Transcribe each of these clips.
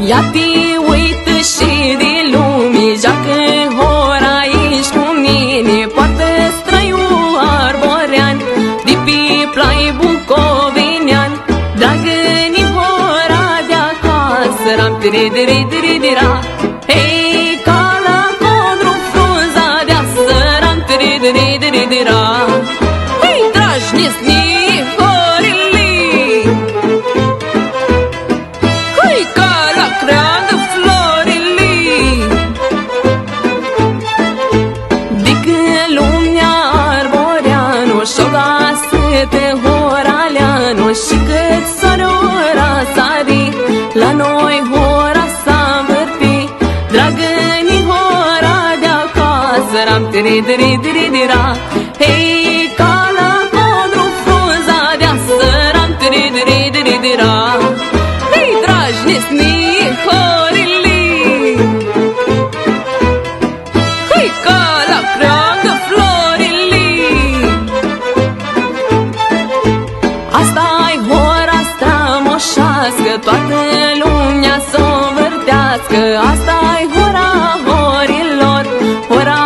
Ia te uită și de lume, joacă hora aici cu mine. Poate străiul arborean, de pe plai bucovenean. Dragă-ni hora de acasă, ram-tiri-diri-diri-dira. Hei, ca la codru frunza de-asă, ram-tiri-diri-diri-dira. Hei, dragi nesni, de horaleanu și cât sorora sari, la noi hora s-a învârti. Dragă-ni hora de acasă, ram-tiri-diri-diri-dira. Hei, ca la codru frunza de-asă, ram-tiri-diri-diri-dira. Hei, dragi nesni, horile, hei, ca la creangă florile. Asta-i hora strămoșească, toată lumea s-o învârtească. Asta-i hora horilor, hora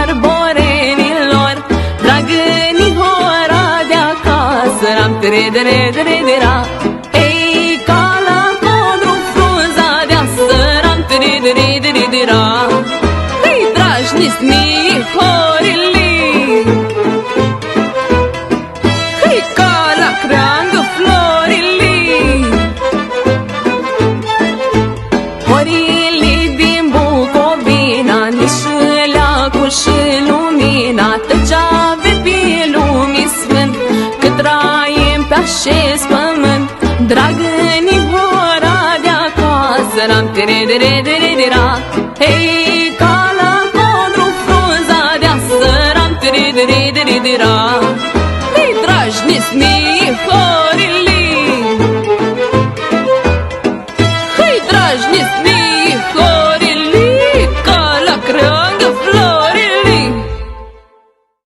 arborenilor. Dragă-ni hora de acasă, ram-tiri-diri-diri-dira. Hei, ca la codru frunza de-asă, ram-tiri-diri-diri-dira. Hei, dragi nisni, horile, creangă florile. Horile din Bucovina, nișeleacul și lumina, tăcea pe lumii sfânt, că traim pe acest pământ. Dragă-ni hora de acasă, ram-tiri-diri-diri-dira. Hei, ca la codru frunza de-asă, ram-tiri-diri-diri-dira. Hei, dragi nisni, horile,